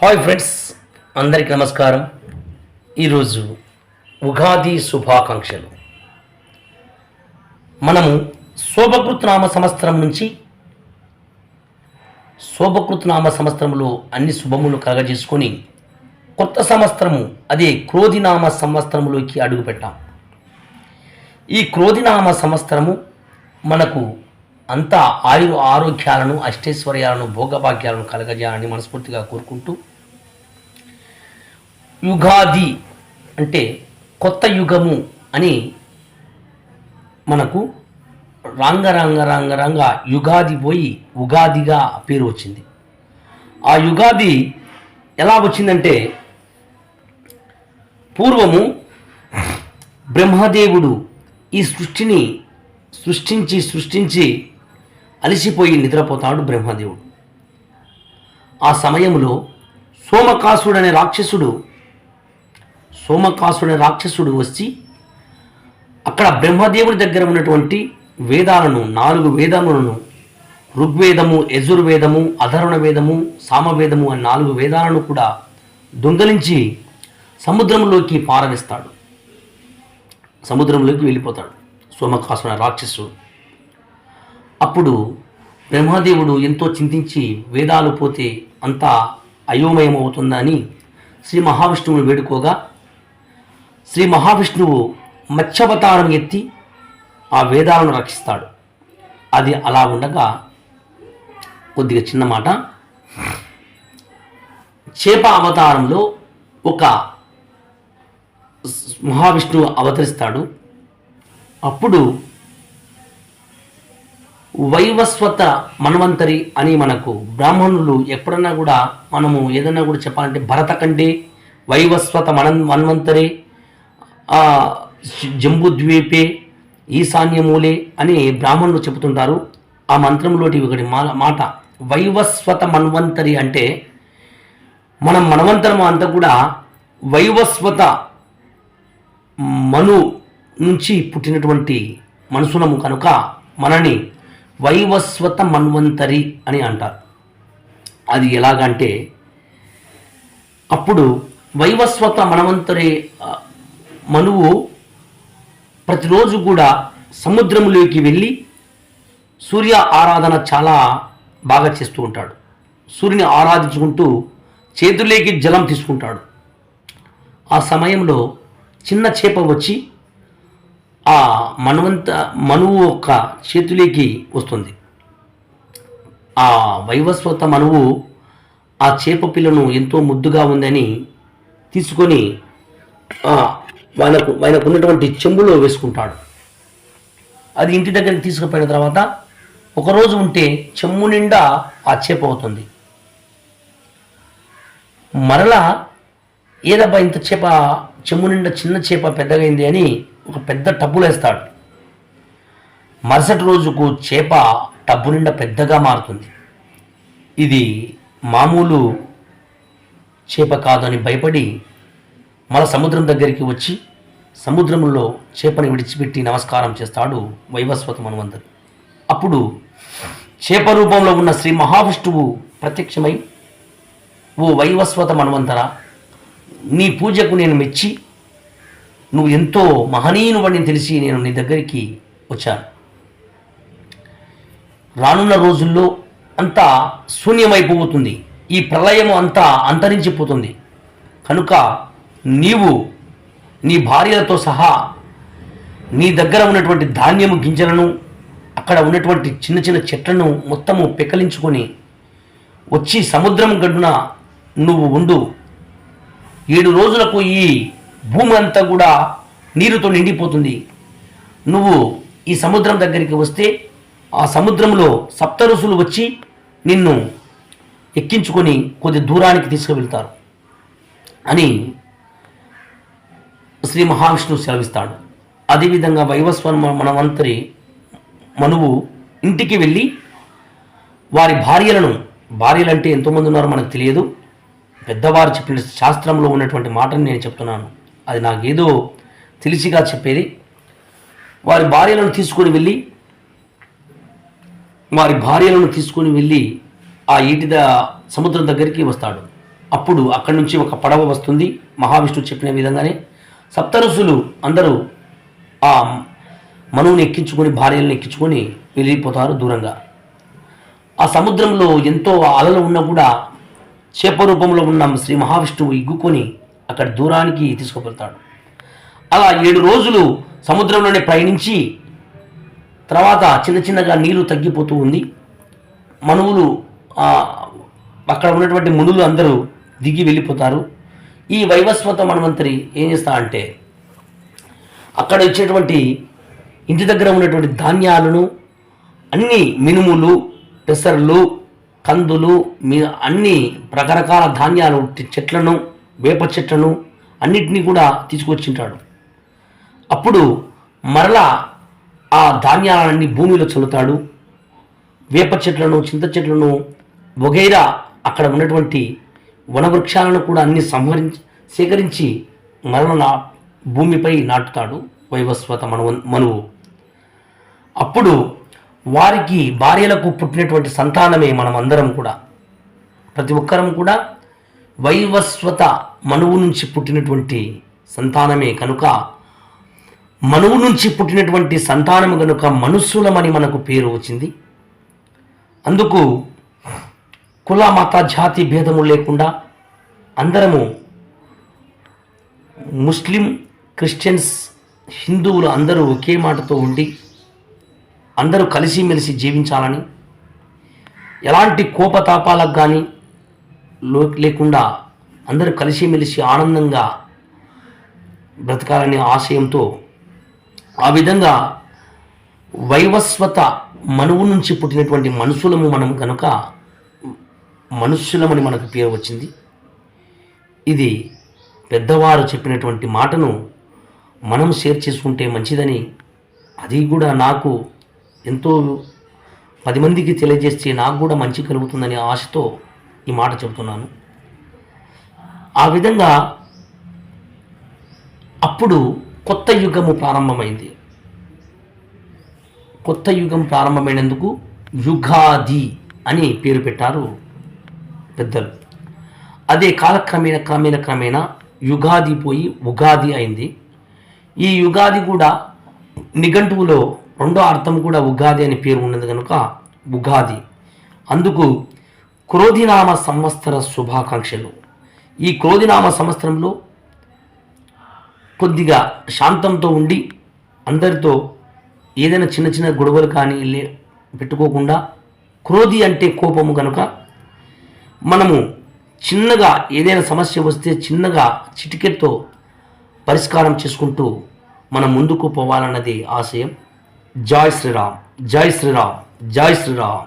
Hi friends, అందరికీ నమస్కారం. ఈరోజు ఉగాది శుభాకాంక్షలు. మనము శోభకృత్నామ సంవత్సరం నుంచి శోభకృత్నామ సంవత్సరంలో అన్ని శుభములు కలగజేసుకొని కొత్త సంవత్సరము అదే క్రోధినామ సంవత్సరంలోకి అడుగుపెట్టాం. ఈ క్రోధినామ సంవత్సరము మనకు అంతా ఆరోగ్యాలను, అష్టైశ్వర్యాలను, భోగభాగ్యాలను కలగజేయాలని మనస్ఫూర్తిగా కోరుకుంటూ, యుగాది అంటే కొత్త యుగము అని మనకు రంగ యుగాది పోయి ఉగాదిగా పేరు వచ్చింది. ఆ యుగాది ఎలా వచ్చిందంటే, పూర్వము బ్రహ్మదేవుడు ఈ సృష్టిని సృష్టించి అలసిపోయి నిద్రపోతాడు బ్రహ్మదేవుడు. ఆ సమయంలో సోమకాసుడనే రాక్షసుడు వచ్చి అక్కడ బ్రహ్మదేవుడి దగ్గర ఉన్నటువంటి వేదాలను, 4 వేదములను, ఋగ్వేదము, యజుర్వేదము, అధర్వణ వేదము, సామవేదము అనే 4 వేదాలను కూడా దొంగలించి సముద్రంలోకి పారవేస్తాడు. సముద్రంలోకి వెళ్ళిపోతాడు సోమకాసుడ రాక్షసుడు. అప్పుడు బ్రహ్మదేవుడు ఎంతో చింతించి, వేదాలు పోతే అంతా అయోమయం అవుతుందని శ్రీ మహావిష్ణువుని వేడుకోగా, శ్రీ మహావిష్ణువు మత్స్యావతారం ఎత్తి ఆ వేదాలను రక్షిస్తాడు. అది అలా ఉండగా కొద్దిగా చిన్న మాట, చేప అవతారంలో ఒక మహావిష్ణువు అవతరిస్తాడు. అప్పుడు వైవస్వత మన్వంతరి అని మనకు బ్రాహ్మణులు ఎప్పుడన్నా కూడా మనము ఏదన్నా కూడా చెప్పాలంటే భరతఖండే వైవస్వత మన్వంతరే జంబుద్వీపే ఈశాన్యమూలే అని బ్రాహ్మణులు చెబుతుంటారు. ఆ మంత్రంలోటి ఒకటి మాట వైవస్వత మన్వంతరి అంటే మనం మన్వంతరం అంతా కూడా వైవస్వత మను నుంచి పుట్టినటువంటి మనుషులము కనుక మనని వైవస్వత మన్వంతరి అని అంటారు. అది ఎలాగంటే, అప్పుడు వైవస్వత మన్వంతరి మనువు ప్రతిరోజు కూడా సముద్రంలోకి వెళ్ళి సూర్య ఆరాధన చాలా బాగా చేస్తూ ఉంటాడు. సూర్యుని ఆరాధించుకుంటూ చేతుల్లోకి జలం తీసుకుంటాడు. ఆ సమయంలో చిన్న చేప వచ్చి ఆ మనువు యొక్క చేతులోకి వస్తుంది. ఆ వైవస్వత మనువు ఆ చేప పిల్లను ఎంతో ముద్దుగా ఉందని తీసుకొని ఆయనకు ఉన్నటువంటి చెంబులో వేసుకుంటాడు. అది ఇంటి దగ్గరికి తీసుకుపోయిన తర్వాత ఒకరోజు ఉంటే చెంబు నిండా ఆ చేప అవుతుంది. మరలా ఏదబ్బా ఇంత చేప, చెంబు నిండా చిన్న చేప పెద్దగైంది అని ఒక పెద్ద టబ్బులో వేస్తాడు. మరుసటి రోజుకు చేప టబ్బు నిండా పెద్దగా మారుతుంది. ఇది మామూలు చేప కాదని భయపడి మన సముద్రం దగ్గరికి వచ్చి సముద్రంలో చేపని విడిచిపెట్టి నమస్కారం చేస్తాడు వైవస్వత మన్వంతరి. అప్పుడు చేప రూపంలో ఉన్న శ్రీ మహావిష్ణువు ప్రత్యక్షమై, ఓ వైవస్వత మన్వంతర, నీ పూజకు నేను మెచ్చి నువ్వు ఎంతో మహనీయునివని తెలిసి నేను నీ దగ్గరికి వచ్చాను. రానున్న రోజుల్లో అంతా శూన్యమైపోతుంది, ఈ ప్రళయము అంతా అంతరించిపోతుంది. కనుక నీవు నీ భార్యలతో సహా నీ దగ్గర ఉన్నటువంటి ధాన్యము గింజలను, అక్కడ ఉన్నటువంటి చిన్న చిన్న చెట్లను మొత్తము పెకలించుకొని వచ్చి సముద్రం గడ్డున నువ్వు ఉండు. 7 రోజులకు ఈ భూమి అంతా కూడా నీరుతో నిండిపోతుంది. నువ్వు ఈ సముద్రం దగ్గరికి వస్తే ఆ సముద్రంలో సప్తఋషులు వచ్చి నిన్ను ఎక్కించుకొని కొద్ది దూరానికి తీసుకువెళ్తారు అని శ్రీ మహావిష్ణువు సెలవిస్తాడు. అదేవిధంగా వైవస్వత మన్వంతరి మనువు ఇంటికి వెళ్ళి వారి భార్యలంటే ఎంతోమంది ఉన్నారో మనకు తెలియదు, పెద్దవారు చెప్పిన శాస్త్రంలో ఉన్నటువంటి మాటను నేను చెప్తున్నాను. అది నాకేదో తెలిసిగా చెప్పేది. వారి భార్యలను తీసుకొని వెళ్ళి ఆ సముద్రం దగ్గరికి వస్తాడు. అప్పుడు అక్కడి నుంచి ఒక పడవ వస్తుంది. మహావిష్ణువు చెప్పిన విధంగానే సప్తఋషులు అందరూ ఆ మనువుని ఎక్కించుకొని, భార్యలను ఎక్కించుకొని వెళ్ళిపోతారు దూరంగా. ఆ సముద్రంలో ఎంతో అలలు ఉన్నా కూడా చేప రూపంలో ఉన్న శ్రీ మహావిష్ణువు ఇగ్గుకొని అక్కడ దూరానికి తీసుకువెళ్తాడు. అలా 7 రోజులు సముద్రంలోనే ప్రయాణించి తర్వాత చిన్న చిన్నగా నీళ్లు తగ్గిపోతూ ఉంది. మనువులు అక్కడ ఉన్నటువంటి మునులు అందరూ దిగి వెళ్ళిపోతారు. ఈ వైవస్వత మన్వంతరి ఏం చేస్తా అంటే అక్కడ ఇచ్చేటువంటి ఇంటి దగ్గర ఉన్నటువంటి ధాన్యాలను అన్ని మినుములు, పెసర్లు, కందులు, అన్ని రకరకాల ధాన్యాలు చెట్లను, వేప చెట్లను అన్నిటినీ కూడా తీసుకొచ్చింటాడు. అప్పుడు మరలా ఆ ధాన్యాలన్నీ భూమిలో చల్లుతాడు. వేప చెట్లను, చింత చెట్లను వగైరా అక్కడ ఉన్నటువంటి వనవృక్షాలను కూడా అన్ని సేకరించి మరల భూమిపై నాటుతాడు వైవస్వత మనువు. అప్పుడు వారికి భార్యలకు పుట్టినటువంటి సంతానమే మనం అందరం కూడా, ప్రతి ఒక్కరం కూడా వైవస్వత మనువు నుంచి పుట్టినటువంటి సంతానమే కనుక, మనువు నుంచి పుట్టినటువంటి సంతానము కనుక మనుస్సులమని మనకు పేరు వచ్చింది. అందుకు కుల మత జాతి భేదము లేకుండా అందరము ముస్లిం, క్రిస్టియన్స్, హిందువులు అందరూ ఒకే మాటతో ఉండి అందరూ కలిసిమెలిసి జీవించాలని, ఎలాంటి కోపతాపాలకు కానీ లేకుండా అందరూ కలిసిమెలిసి ఆనందంగా బ్రతకాలనే ఆశయంతో ఆ విధంగా వైవస్వత మనువు నుంచి పుట్టినటువంటి మనుషులము మనం కనుక మనుష్యులమని మనకు పేరు వచ్చింది. ఇది పెద్దవారు చెప్పినటువంటి మాటను మనం షేర్ చేసుకుంటే మంచిదని, అది కూడా నాకు ఎంతో 10 మందికి తెలియజేస్తే నాకు కూడా మంచి కలుగుతుందనే ఆశతో ఈ మాట చెబుతున్నాను. ఆ విధంగా అప్పుడు కొత్త యుగము ప్రారంభమైంది. కొత్త యుగం ప్రారంభమైనందుకు యుగాది అని పేరు పెట్టారు పెద్దలు. అదే క్రమేణా యుగాది పోయి ఉగాది అయింది. ఈ యుగాది కూడా నిఘంటువులో రెండో అర్థం కూడా ఉగాది అని పేరు ఉన్నది కనుక ఉగాది. అందుకు క్రోధినామ సంవత్సర శుభాకాంక్షలు. ఈ క్రోధినామ సంవత్సరంలో కొద్దిగా శాంతంతో ఉండి అందరితో ఏదైనా చిన్న చిన్న గొడవలు కానీ పెట్టుకోకుండా, క్రోధి అంటే కోపము కనుక మనము చిన్నగా ఏదైనా సమస్య వస్తే చిన్నగా చిటికెతో పరిష్కారం చేసుకుంటూ మనం ముందుకు పోవాలన్నది ఆశయం. జై శ్రీరామ్, జై శ్రీరామ్, జై శ్రీరామ్.